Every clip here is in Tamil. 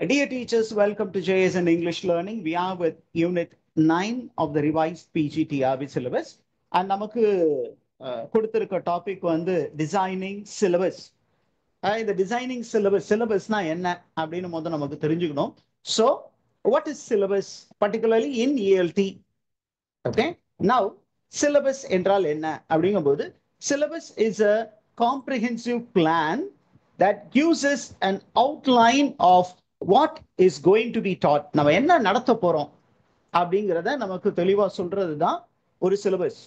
Dear teachers, welcome to JS and English Learning. We are with Unit 9 of the revised PGTRB syllabus. And நமக்கு கொடுத்திருக்க டாபிக் வந்து டிசைனிங் சிலபஸ். இந்த டிசைனிங் சிலபஸ்னா என்ன அப்படின்னு முதல்ல நமக்கு தெரிஞ்சுக்கணும். So what is syllabus particularly in ELT? Okay, now syllabus என்றால் என்ன அப்படிங்கும்போது syllabus is a comprehensive plan that gives us an outline of what is going to be taught. நம்ம என்ன நடத்த போறோம் அப்படிங்கிறத நமக்கு தெளிவா சொல்றது தான் ஒரு syllabus.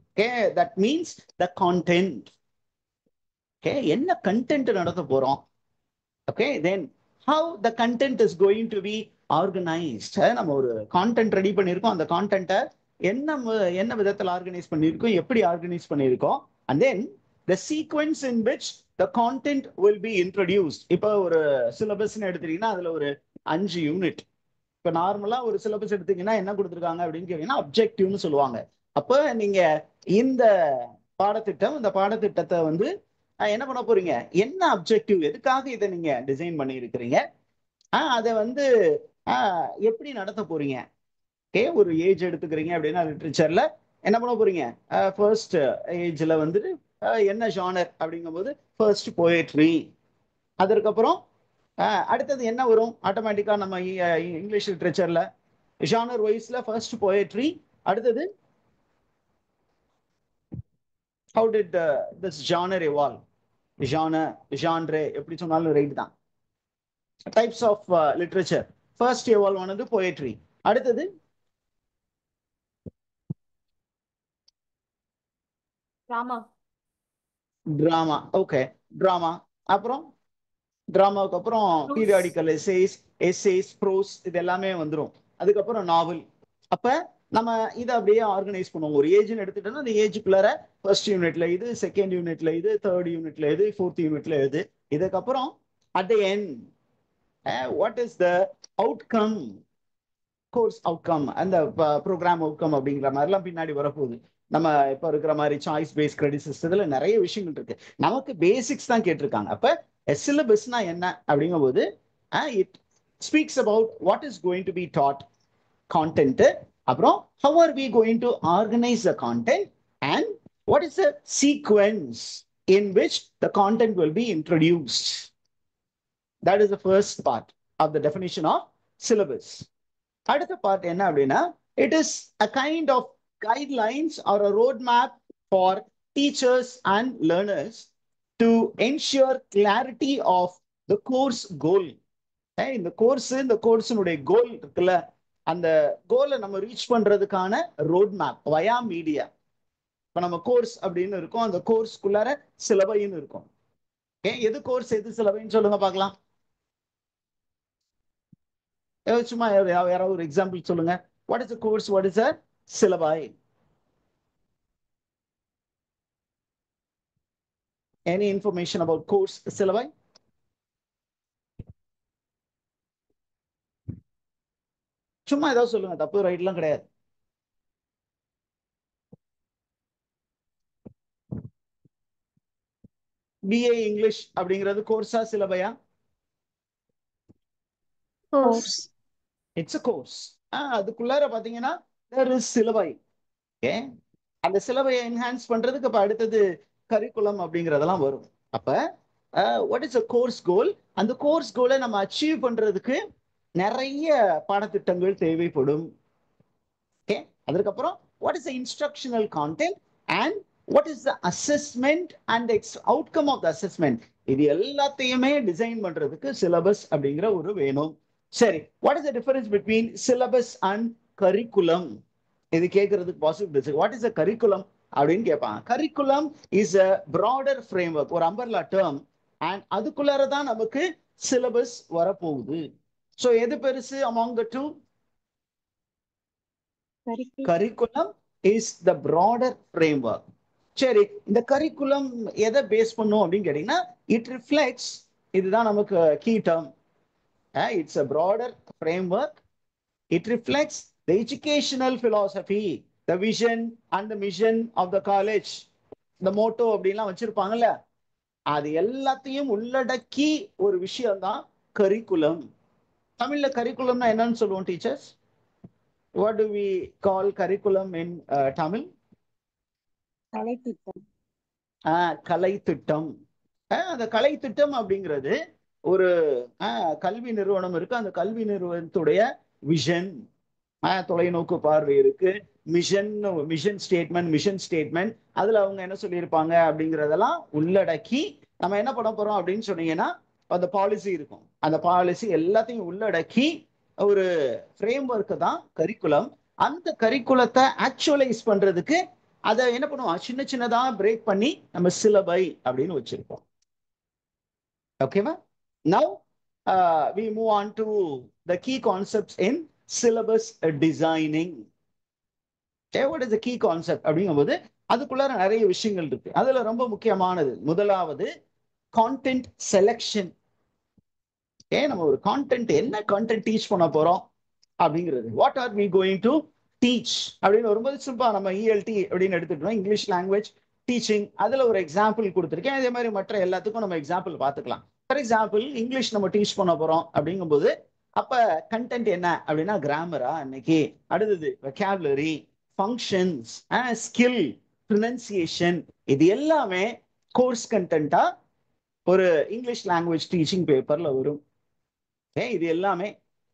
Okay, that means the content. Okay, என்ன கண்டென்ட் நடத்த போறோம். Okay, then how the content is going to be organized. நம்ம ஒரு கான்டென்ட் ரெடி பண்ணியிருக்கோம், அந்த கான்டென்ட்டை என்ன விதத்தில் ஆர்கனைஸ் பண்ணியிருக்கோம், எப்படி ஆர்கனைஸ் பண்ணியிருக்கோம், and then the sequence in which the content will be introduced. இப்போ ஒரு சிலபஸ்ன்னு எடுத்தீங்கன்னா அதுல ஒரு 5 யூனிட். இப்போ நார்மலா ஒரு சிலபஸ் எடுத்தீங்கன்னா என்ன கொடுத்துருக்காங்க அப்படின்னு கேட்டீங்கன்னா அப்ஜெக்டிவ்னு சொல்லுவாங்க. அப்போ நீங்க இந்த பாடத்திட்டத்தை வந்து என்ன பண்ண போறீங்க, என்ன அப்ஜெக்டிவ், எதுக்காக இதை நீங்க டிசைன் பண்ணி இருக்கிறீங்க, அதை வந்து எப்படி நடத்த போறீங்க. ஓகே, ஒரு ஏஜ் எடுத்துக்கிறீங்க அப்படின்னா லிட்ரேச்சர்ல என்ன பண்ண போறீங்க, ஃபர்ஸ்ட் ஏஜ்ல வந்து என்ன ஜானர் அப்படிங்கும்போது ஃபர்ஸ்ட் போயட்ரி. அதற்கப்புறம் அடுத்தது என்ன வரும், ஆட்டோமேட்டிக்கா நம்ம இங்கிலீஷ் லிட்ரேச்சர்ல ஜானர் வைஸ்ல ஃபர்ஸ்ட் போயட்ரி. அடுத்தது how did this genre evolve? genre எப்படி சொன்னாலும் ரைட் தான். Types of literature. First evolve ஆனது போயட்ரி. அடுத்தது டிராமா. Okay, drama. அப்புறம் டிராமாவுக்கு அப்புறம் பீரியாடிக்கல் எஸ்ஏஸ், ப்ரோஸ், இது எல்லாமே வந்துடும். அதுக்கப்புறம் நாவல். அப்ப நம்ம இதை அப்படியே ஆர்கனைஸ் பண்ணுவோம். ஒரு ஏஜ்னு எடுத்துட்டோம்னா அந்த ஏஜுக்குள்ளார ஃபர்ஸ்ட் யூனிட்ல இது, செகண்ட் யூனிட்ல இது, தேர்ட் யூனிட்ல இது, ஃபோர்த் யூனிட்ல இது. இதுக்கப்புறம் at the end what is the outcome, course outcome, அந்த ப்ரோக்ராம் அவுட்கம் அப்படிங்கிற மாதிரிலாம் பின்னாடி வரப்போகுது. நம்ம இப்போ இருக்கிற மாதிரி சாய்ஸ் பேஸ் கிரெடிட் சிஸ்டத்துல நிறைய விஷயங்கள் இருக்கு. நமக்கு பேசிக்ஸ் தான் கேட்டிருக்காங்க. அப்ப சிலபஸ்னா என்ன அப்படிங்கும் போது it speaks about what is going to be taught, content, அப்புறம் how are we going to organize the content, and what is the sequence in which the content will be introduced. That is the first part of the definition of syllabus. அடுத்த பார்ட் என்ன அப்படின்னா, it is a kind of guidelines or a roadmap for teachers and learners to ensure clarity of the course goal. இந்த கோர்ஸினுடைய கோல் இருக்குல்ல, அந்த கோலை நம்ம ரீச் பண்றதுக்கான ரோட் மேப் வயா மீடியா. இப்ப நம்ம கோர்ஸ் அப்படின்னு இருக்கும், அந்த கோர்ஸ்க்குள்ளார சிலபைன்னு இருக்கும். எது கோர்ஸ் எது சிலபைன்னு சொல்லுங்க பார்க்கலாம். சும்மா யாராவது ஒரு எக்ஸாம்பிள் சொல்லுங்க. What is a course, what is a syllabi? Any information about course syllabi? சும்மா ஏதாவது சொல்லுங்க, தப்பு ரைட்லாம் கிடையாது. BA இங்கிலீஷ் அப்படிங்கிறது கோர்ஸா சிலபையா? கோர்ஸ். It's a course. அதுக்குள்ளார பாத்தீங்கன்னா there is syllabi. ஓகே, அந்த சிலபையை என்ஹான்ஸ் பண்றதுக்கு இப்ப அடுத்தது கரிக்குலம் அப்படிங்கிறதெல்லாம் வரும். அப்ப வாட் இஸ் a கோர்ஸ் கோல், அந்த கோர்ஸ் கோலை நம்ம அச்சீவ் பண்றதுக்கு நிறைய பாடத்திட்டங்கள் தேவைப்படும். ஓகே, அதுக்கப்புறம் what is the instructional content and what is the assessment and outcome of the assessment. இது எல்லாத்தையுமே டிசைன் பண்றதுக்கு சிலபஸ் அப்படிங்கிற ஒரு வேணும். சரி, what is the difference between syllabus and curriculum? இது கேட்கறதுக்கு possibility. What is the curriculum அப்படின்னு கேட்பாங்க. Curriculum is a broader framework, ஒரு அம்பர்லா டேர்ம், அண்ட் அதுக்குள்ளார தான் நமக்கு சிலபஸ் வரப்போகுது. ஸோ எது பெருசு among the two? Curriculum is the broader framework. சரி, இந்த கரிக்குலம் எதை பேஸ் பண்ணும் அப்படின்னு கேட்டீங்கன்னா இட் ரிஃப்ளெக்ட்ஸ், இதுதான் நமக்கு key term. It's a broader framework. It reflects the educational philosophy, the vision and the mission of the college. The motto அப்படின்லாம் வச்சிருப்பாங்கல்ல, அது எல்லாத்தையும் உள்ளடக்கி ஒரு விஷயம் தான் கரிக்குலம். தமிழ்ல கரிக்குலம்னா என்னன்னு சொல்லுவோம் teachers? What do we call curriculum in Tamil? கலைத்திட்டம். கலை திட்டம். அந்த கலை திட்டம் அப்படிங்கிறது ஒரு கல்வி நிறுவனம் இருக்கு. அந்த கல்வி நிறுவனத்துடைய விஷன், தொலைநோக்கு பார்வை இருக்கு, மிஷன் ஸ்டேட்மெண்ட், அதுல அவங்க என்ன சொல்லியிருப்பாங்க அப்படிங்கிறதெல்லாம் உள்ளடக்கி நம்ம என்ன பண்ண போறோம் அப்படின்னு சொன்னீங்கன்னா, அந்த பாலிசி இருக்கும். அந்த பாலிசி எல்லாத்தையும் உள்ளடக்கி ஒரு ஃப்ரேம் ஒர்க் தான் கரிக்குலம். அந்த கரிக்குலத்தை ஆக்சுவலைஸ் பண்றதுக்கு அதை என்ன பண்ணுவோம், சின்ன சின்னதா பிரேக் பண்ணி நம்ம சிலபை அப்படின்னு வச்சிருப்போம். ஓகேவா? Now we move on to the key concepts in syllabus designing. Okay, what is the key concept அப்படிங்கும்போது அதுக்குள்ளார நிறைய விஷயங்கள் இருக்கு. அதுல ரொம்ப முக்கியமானது முதலாவது கான்டென்ட் செலெக்ஷன். நம்ம ஒரு கான்டென்ட், என்ன கான்டென்ட் டீச் பண்ண போறோம் அப்படிங்கிறது, what are we going to teach அப்படின்னு வரும்போது சிம்பிளா நம்ம ELT அப்படின்னு எடுத்துட்டோம், இங்கிலீஷ் லாங்குவேஜ் டீச்சிங். அதுல ஒரு எக்ஸாம்பிள் கொடுத்துருக்கேன். அதே மாதிரி மற்ற எல்லாத்துக்கும் நம்ம எக்ஸாம்பிள் பார்த்துக்கலாம். ஃபார் எக்ஸாம்பிள் இங்கிலீஷ் நம்ம டீச் பண்ண போறோம் அப்படிங்கும்போது அப்ப கண்டென்ட் என்ன அப்படின்னா கிராமரா அன்னைக்கு, அடுத்தது வெக்காபுலரி, ஃபங்க்ஷன்ஸ், ஸ்கில், ப்ரொனன்சியேஷன், இது எல்லாமே கோர்ஸ் கண்டென்ட்டா ஒரு இங்கிலீஷ் லாங்குவேஜ் டீச்சிங் பேப்பர்ல வரும். இது எல்லாமே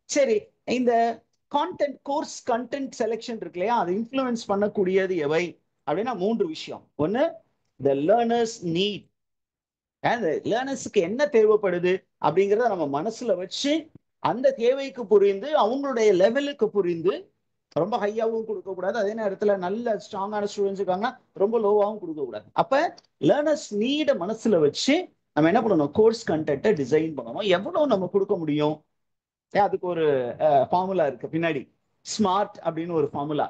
சரி. இந்த கான்டென்ட், கோர்ஸ் கண்டென்ட் செலெக்ஷன் இருக்கு இல்லையா, அதை இன்ஃப்ளூயன்ஸ் பண்ணக்கூடியது எவை அப்படின்னா 3 விஷயம். ஒன்னு, the learners need. லேர்னர்ஸுக்கு என்ன தேவைப்படுது அப்படிங்கிறத நம்ம மனசுல வச்சு அந்த தேவைக்கு புரிந்து அவங்களுடைய லெவலுக்கு புரிந்து, ரொம்ப ஹையாவும் கொடுக்க கூடாது, அதே நேரத்துல நல்ல ஸ்ட்ராங்கான ஸ்டூடெண்ட்ஸ் இருக்காங்கன்னா ரொம்ப லோவாகவும் கொடுக்க கூடாது. அப்ப லேர்னர்ஸ் நீட மனசுல வச்சு நம்ம என்ன பண்ணணும், கோர்ஸ் கண்டென்ட்டை டிசைன் பண்ணணும். எவ்வளவு நம்ம கொடுக்க முடியும், அதுக்கு ஒரு ஃபார்முலா இருக்கு பின்னாடி, ஸ்மார்ட் அப்படின்னு ஒரு ஃபார்முலா.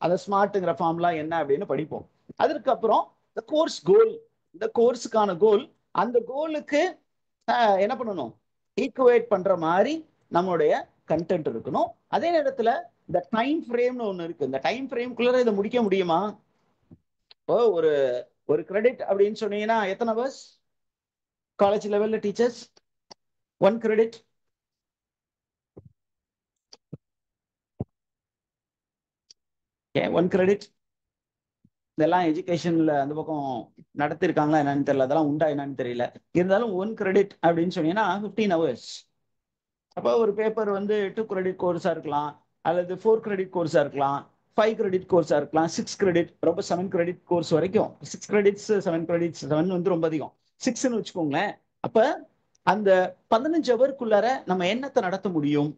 அந்த ஸ்மார்ட்ங்கிற ஃபார்முலா என்ன அப்படின்னு படிப்போம். அதுக்கப்புறம் இந்த கோர்ஸ் கோல், இந்த கோர்ஸுக்கான கோல், அந்த கோலுக்கு என்ன பண்ணணும், ஈக்குவேட் பண்ற மாதிரி நம்மளுடைய கண்டென்ட் இருக்கணும். அதே நேரத்துல இந்த டைம் ஃப்ரேம்னு ஒண்ணு இருக்கு. இந்த டைம் ஃப்ரேம்குள்ள இதை முடிக்க முடியுமா? ஒரு ஒரு கிரெடிட் அப்படின்னு சொன்னீங்கன்னா எத்தனை ஹவர்ஸ் காலேஜ் லெவல்ல டீச்சர்ஸ்? 1 கிரெடிட். One credit. இதெல்லாம் எஜுகேஷன்ல அந்த பக்கம் நடத்திருக்காங்களா என்னன்னு தெரியல, அதெல்லாம் உண்டா என்னன்னு தெரியல. இருந்தாலும் 1 கிரெடிட் அப்படின்னு சொன்னீங்கன்னா 15 ஹவர்ஸ். அப்போ ஒரு பேப்பர் வந்து 2 கிரெடிட் கோர்ஸா இருக்கலாம், அல்லது 4 கிரெடிட் கோர்ஸா இருக்கலாம், 5 கிரெடிட் கோர்ஸா இருக்கலாம், 6 கிரெடிட், ரொம்ப 7 கிரெடிட் கோர்ஸ் வரைக்கும். 6 கிரெடிட்ஸ் 7 கிரெடிட்ஸ், 7 வந்து ரொம்ப அதிகம், 6ன்னு வச்சுக்கோங்களேன். அப்ப அந்த 15 ஹவருக்குள்ளார நம்ம என்னத்தை நடத்த முடியும்?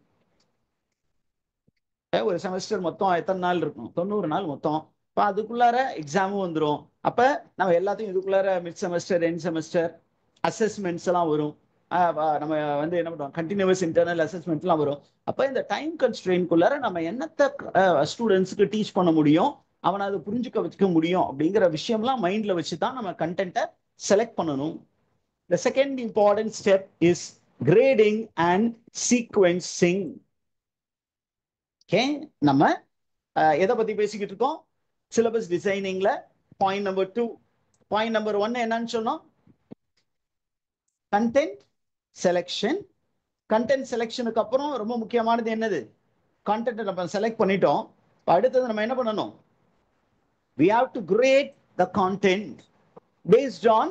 ஒரு செமஸ்டர் மொத்தம் எத்தனை நாள் இருக்கும்? 90 நாள் மொத்தம். இப்போ அதுக்குள்ளார எக்ஸாமும் வந்துடும். அப்ப நம்ம எல்லாத்தையும் இதுக்குள்ளார mid semester, end semester assessments எல்லாம் வரும். நம்ம வந்து என்ன பண்ணுவோம், கண்டினியூஸ் இன்டர்னல் அசஸ்மெண்ட் எல்லாம் வரும். அப்ப இந்த டைம் கன்ஸ்ட்ரெயின்குள்ளார நம்ம என்னத்தை ஸ்டூடெண்ட்ஸுக்கு டீச் பண்ண முடியும், அவனை அதை புரிஞ்சுக்க வச்சுக்க முடியும் அப்படிங்கிற விஷயம்லாம் மைண்ட்ல வச்சுதான் நம்ம கண்டென்ட்டை செலக்ட் பண்ணணும். The second important step is grading and sequencing. நம்ம எதை பத்தி பேசிக்கிட்டு இருக்கோம்? சிலபஸ் டிசைனிங்ல பாயிண்ட் நம்பர் 2. பாயிண்ட் நம்பர் 1 என்னன்னு சொன்னோம்? Content selection. கண்டென்ட் செலெக்ஷனுக்கு அப்புறம் ரொம்ப முக்கியமானது என்னது? கண்டென்ட் நம்ம செலக்ட் பண்ணிட்டோம், அடுத்தது நம்ம என்ன பண்ணணும்? we have to grade the content based on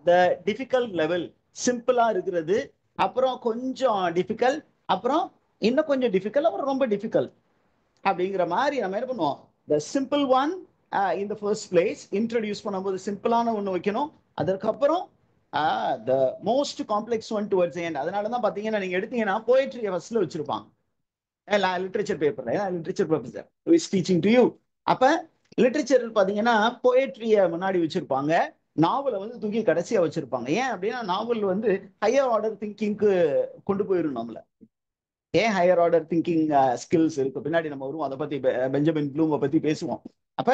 the difficult level. சிம்பிளா இருக்கிறது, அப்புறம் கொஞ்சம் டிஃபிகல்ட், அப்புறம் இன்னும் கொஞ்சம் டிஃபிகல்ட், அப்புறம் ரொம்ப டிஃபிகல்ட் அப்படிங்கிற மாதிரி நம்ம என்ன பண்ணுவோம், the simple one in the first place introduce பண்ணும்போது சிம்பிளான ஒன்று வைக்கணும். அதற்கப்புறம் the most complex one towards the end. அதனால தான் பார்த்தீங்கன்னா நீங்க எடுத்தீங்கன்னா போயட்ரி ஃபர்ஸ்ட்ல வச்சிருப்பாங்க லிட்ரேச்சர் பேப்பர்ல. Literature professor who is teaching to you. அப்ப லிட்ரேச்சர் பார்த்தீங்கன்னா போயட்ரிய முன்னாடி வச்சிருப்பாங்க, நாவலை வந்து தூக்கி கடைசியா வச்சிருப்பாங்க. ஏன் அப்படின்னா நாவல் வந்து ஹையர் ஆர்டர் திங்கிங்க்கு கொண்டு போயிடும் நம்மள. ஏன் ஹையர் ஆர்டர் திங்கிங் ஸ்கில்ஸ் இருக்கு, பின்னாடி நம்ம வருவோம், அதை பத்தி பெஞ்சமின் ப்ளூமை பத்தி பேசுவோம். அப்ப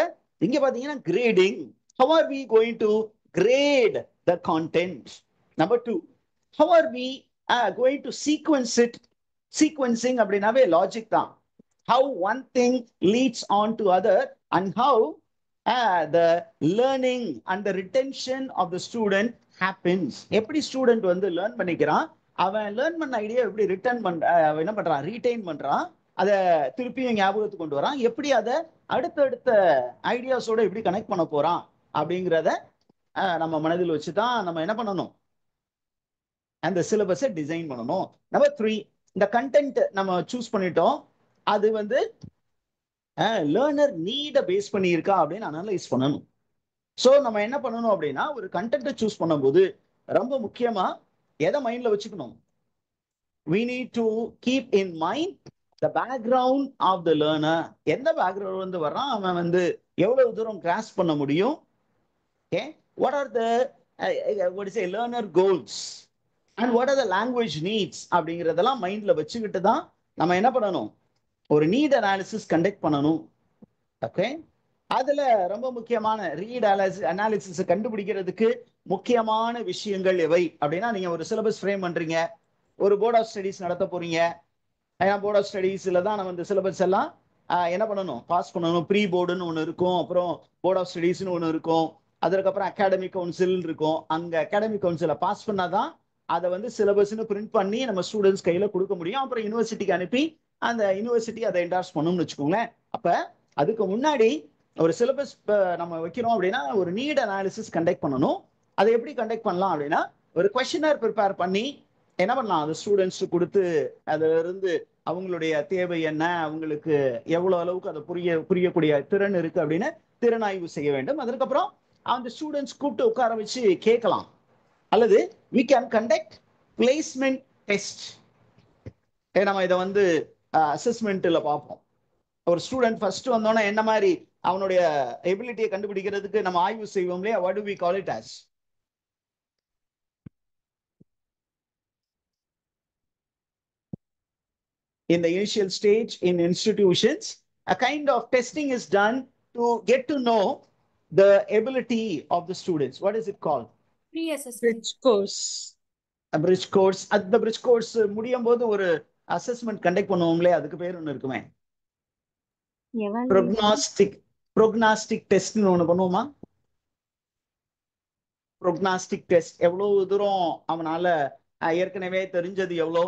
இங்க பாத்தீங்கன்னா grading. how are we going to grade the content? Number 2, how are we going to sequence it? Sequencing அப்படின்னாவே லாஜிக் தான். how one thing leads on to other and how the learning and the retention of the student happens. எப்படி ஸ்டூடெண்ட் வந்து லேர்ன் பண்ணிக்கிறான், அவன் லேர்ன் பண்ண ஐடியா எப்படி என்ன பண்றான், ரீடைன் பண்றான், அதை திருப்பியும் ஞாபகத்துக்கு கொண்டு வரான், எப்படி அதை அடுத்தடுத்த ஐடியாஸோட எப்படி கனெக்ட் பண்ண போறான் அப்படிங்கிறத நம்ம மனதில் வச்சுதான் நம்ம என்ன பண்ணணும், அந்த சிலபஸை டிசைன் பண்ணணும். நம்பர் 3, இந்த கண்டென்ட் நம்ம சூஸ் பண்ணிட்டோம், அது வந்து லேர்னர் நீட பேஸ் பண்ணி இருக்கா அப்படின்னு அனலைஸ் பண்ணணும். ஸோ நம்ம என்ன பண்ணணும் அப்படின்னா, ஒரு கண்டென்ட்டை சூஸ் பண்ணும்போது ரொம்ப முக்கியமா எதை மைண்ட்ல வச்சுக்கணும், we need to keep in mind the background of the learner. எந்த பேக்ரவுண்ட் வந்து வர்றான், அவன் வந்து எவ்வளவு தூரம் கிராஸ் பண்ண முடியும், okay, what are the learner goals and what are the language needs அப்படிங்கிறதெல்லாம் மைண்ட்ல வச்சுக்கிட்டு தான் நம்ம என்ன பண்ணணும், ஒரு நீட் அனாலிசிஸ் கண்டக்ட் பண்ணணும். ஓகே, அதுல ரொம்ப முக்கியமான ரீட் அனாலிசிஸ் கண்டுபிடிக்கிறதுக்கு முக்கியமான விஷயங்கள் எவை அப்படின்னா, நீங்க ஒரு சிலபஸ் ஃப்ரேம் பண்றீங்க, ஒரு போர்ட் ஆஃப் ஸ்டடீஸ் நடத்த போறீங்க. போர்ட் ஆஃப் ஸ்டடீஸ்ல தான் நம்ம இந்த சிலபஸ் எல்லாம் என்ன பண்ணணும், பாஸ் பண்ணணும். ப்ரீ போர்டுன்னு ஒன்று இருக்கும், அப்புறம் போர்ட் ஆஃப் ஸ்டடீஸ்னு ஒன்று இருக்கும், அதுக்கப்புறம் அகாடமிக் கவுன்சில் இருக்கும். அங்க அகாடமிக் கவுன்சிலை பாஸ் பண்ணாதான் அதை வந்து சிலபஸ்ன்னு பிரிண்ட் பண்ணி நம்ம ஸ்டூடெண்ட்ஸ் கையில கொடுக்க முடியும். அப்புறம் யூனிவர்சிட்டிக்கு அனுப்பி அந்த யூனிவர்சிட்டி அதை என்டார்ஸ் பண்ணணும்னு வச்சுக்கோங்களேன். அப்ப அதுக்கு முன்னாடி ஒரு சிலபஸ் நம்ம வைக்கிறோம் அப்படின்னா ஒரு நீட் அனாலிசிஸ் கண்டக்ட் பண்ணணும். அதை எப்படி கண்டக்ட் பண்ணலாம் அப்படின்னா, ஒரு கொஸ்டினர் ப்ரிப்பேர் பண்ணி என்ன பண்ணலாம், அது ஸ்டூடெண்ட்ஸ் கொடுத்து அதுல இருந்து அவங்களுடைய தேவை என்ன, அவங்களுக்கு எவ்வளவு அளவுக்கு அதை புரியக்கூடிய திறன் இருக்கு அப்படின்னு திறனாய்வு செய்ய வேண்டும். அதுக்கப்புறம் அந்த ஸ்டூடெண்ட்ஸ் கூப்பிட்டு உட்கார வச்சு கேட்கலாம். அல்லது we can conduct placement test. நம்ம இதை வந்து அசஸ்மெண்ட்ல பார்ப்போம். ஒரு ஸ்டூடெண்ட் ஃபர்ஸ்ட் வந்தோன்னா என்ன மாதிரி அவனுடைய எபிலிட்டியை கண்டுபிடிக்கிறதுக்கு நம்ம ஆய்வு செய்வோம் இல்லையா, what do we call it as? In the initial stage in institutions, a kind of testing is done to get to know the ability of the students. What is it called? Pre-assessment. Bridge course. A bridge course. அந்த bridge course முடியும் போது ஒரு அசஸ்மெண்ட் கண்டக்ட் பண்ணுவோம்லே, அதுக்கு பேர் ஒன்று இருக்குமே, ப்ரோக்னாஸ்டிக் டெஸ்ட்னு ஒன்று பண்ணுவோமா? ப்ரோக்னாஸ்டிக் டெஸ்ட், எவ்வளவு தூரம் அவனால ஏற்கனவே தெரிஞ்சது எவ்வளோ,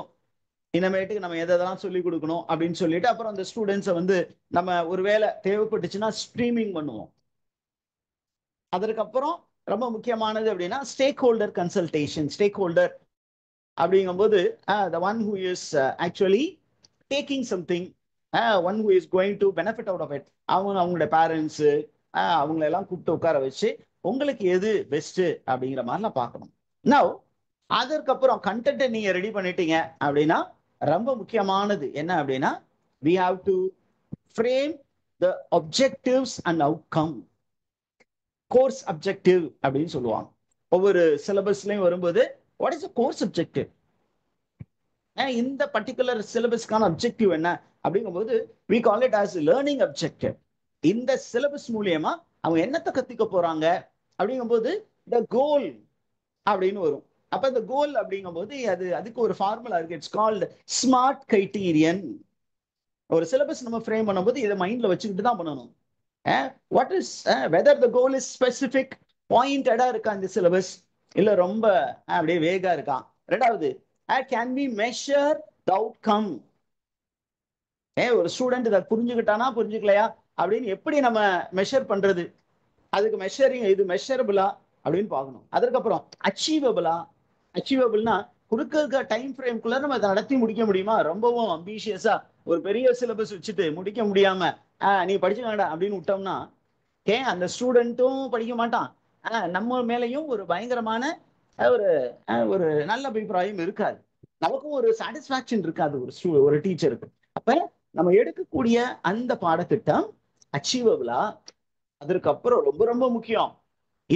இனிமேட்டுக்கு நம்ம எதெல்லாம் சொல்லி கொடுக்கணும் அப்படின்னு சொல்லிட்டு அப்புறம் அந்த ஸ்டூடெண்ட்ஸை வந்து நம்ம ஒருவேளை தேவைப்பட்டுச்சுன்னா ஸ்ட்ரீமிங் பண்ணுவோம். அதற்கப்புறம் ரொம்ப முக்கியமானது அப்படின்னா stakeholder consultation. Stakeholder அப்படிங்கும்போது the one who is actually taking something, one who is going to benefit out of it, அவங்களுடைய பேரண்ட்ஸ் அவங்களை எல்லாம் கூப்பிட்டு உட்கார வச்சு உங்களுக்கு எது பெஸ்ட் அப்படிங்கிற மாதிரிலாம் பார்க்கணும். நவ் அதற்கப்புறம் கண்டென்ட்டை நீங்க ரெடி பண்ணிட்டீங்க அப்படின்னா ரொம்ப முக்கியமானது என்ன அப்படின்னா, we have to frame the objectives and outcome. Course objective அப்படின்னு சொல்லுவாங்க. ஒவ்வொரு சிலபஸ்லயும் வரும்போது வாட் இஸ் கோர்ஸ் அப்ஜெக்டிவ், இந்த பர்டிகுலர் சிலபஸ்க்கான அப்ஜெக்டிவ் என்ன அப்படிங்கும்போது we call it as learning objective. இந்த சிலபஸ் மூலியமா அவங்க என்னத்தை கத்துக்க போறாங்க அப்படிங்கும்போது the goal அப்படின்னு வரும். அப்ப இந்த கோல் அப்படிங்கும்போது அதுக்கு ஒரு ஃபார்முலா இருக்கு, இட்ஸ் கால்டு ஸ்மார்ட் கிரைட்டீரியன். ஒரு சிலபஸ் நம்ம ஃப்ரேம் பண்ணும்போது இதை மைண்ட்ல வச்சுக்கிட்டு தான் பண்ணணும். What is whether the goal is specific, பாயிண்டடா இருக்கா இந்த சிலபஸ், இல்ல ரொம்ப அப்படியே வேகா இருக்கா. ரெண்டாவது, can we measure the outcome. ஒரு ஸ்டூடெண்ட் இதை புரிஞ்சுக்கிட்டானா புரிஞ்சுக்கலையா அப்படின்னு எப்படி நம்ம மெஷர் பண்றது, அதுக்கு மெஷரிங் இது மெஷரபிளா அப்படின்னு பார்க்கணும். அதுக்கப்புறம் அச்சீவபிள்னா கொடுக்க டைம் ஃப்ரேம்குள்ள நம்ம அதை நடத்தி முடிக்க முடியுமா. ரொம்பவும் அம்பிஷியஸா ஒரு பெரிய சிலபஸ் வச்சுட்டு முடிக்க முடியாம நீ படிச்சுக்கடா அப்படின்னு விட்டோம்னா அந்த ஸ்டூடெண்ட்டும் படிக்க மாட்டான், நம்ம மேலையும் ஒரு பயங்கரமான ஒரு நல்ல அபிப்பிராயம் இருக்காது, நமக்கும் ஒரு சாட்டிஸ்பாக்சன் இருக்காது ஒரு டீச்சருக்கு. அப்ப நம்ம எடுக்கக்கூடிய அந்த பாடத்திட்டம் அச்சீவபிளா, அதற்கப்புறம் ரொம்ப ரொம்ப முக்கியம்,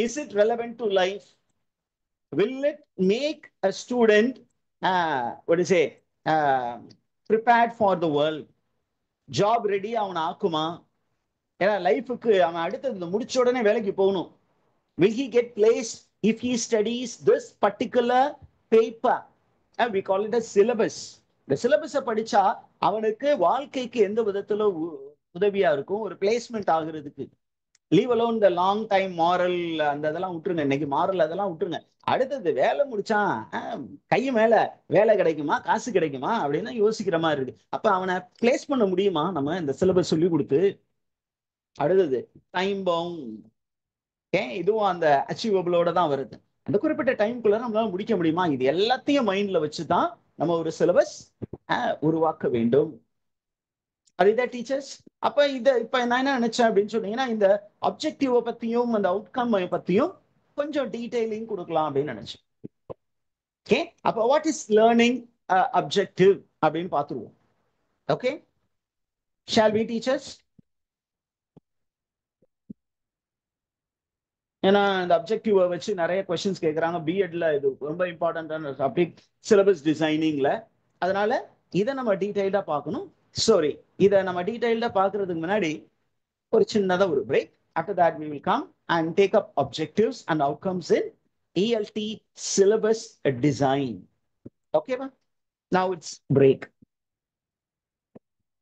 is it relevant to life, will it make a student prepared for the world, job ready அவனை ஆக்குமா, ஏன்னா லைஃபுக்கு அவன் அடுத்தது முடிச்ச உடனே வேலைக்கு போகணும். will he get placed if he studies this particular paper, we call it a syllabus. இந்த சிலபஸை படிச்சா அவனுக்கு வாழ்க்கைக்கு எந்த விதத்துல உதவியா இருக்கும், ஒரு பிளேஸ்மெண்ட் ஆகுறதுக்கு லீவ் அலோன் இந்த லாங் டைம் மாரல் அந்த இதெல்லாம் விட்டுருங்க, இன்னைக்கு மாரல் அதெல்லாம் விட்டுருங்க. அடுத்தது வேலை முடிச்சான் கை மேல வேலை கிடைக்குமா காசு கிடைக்குமா அப்படின்னு யோசிக்கிற மாதிரி இருக்கு. அப்ப அவனை பிளேஸ் பண்ண முடியுமா நம்ம இந்த சிலபஸ் சொல்லி கொடுத்து? அடுத்தது டைம் பவுண்ட். இதுவும் அந்த அச்சீவபிளோட தான் வருது. அந்த குறிப்பிட்ட டைம்குள்ள நம்மளால முடிக்க முடியுமா? இது எல்லாத்தையும் மைண்ட்ல வச்சுதான் நம்ம ஒரு சிலபஸ் உருவாக்க வேண்டும். அதுதான் டீச்சர்ஸ். அப்ப இப்ப நான் என்ன நினைச்சேன் அப்படின்னு சொன்னீங்கன்னா, இந்த அப்ஜெக்டிவ பத்தியும் அந்த அவுட்கம் பத்தியும் கொஞ்சம் டீடைலிங் கொடுக்கலாம் அப்படின்னு நினைச்சேன். ஓகே, அப்ப வாட் இஸ் லேர்னிங் அப்ஜெக்டிவ் அப்படின்னு பார்த்துருவோம். Okay, shall we teachers? ஏன்னா இந்த அப்ஜெக்டிவ் வச்சு நிறைய கொஸ்டின்ஸ் கேட்குறாங்க பிஎட்ல. இது ரொம்ப இம்பார்ட்டன்டான டாபிக் சிலபஸ் டிசைனிங்ல. அதனால இதை நம்ம டீடைல்டா பார்க்கணும். சாரி, இதை நம்ம டீடைல்டா பார்க்கறதுக்கு முன்னாடி ஒரு சின்னதா ஒரு break. After that we will come and take up objectives and outcomes in ELT syllabus design. Okay, now it's break.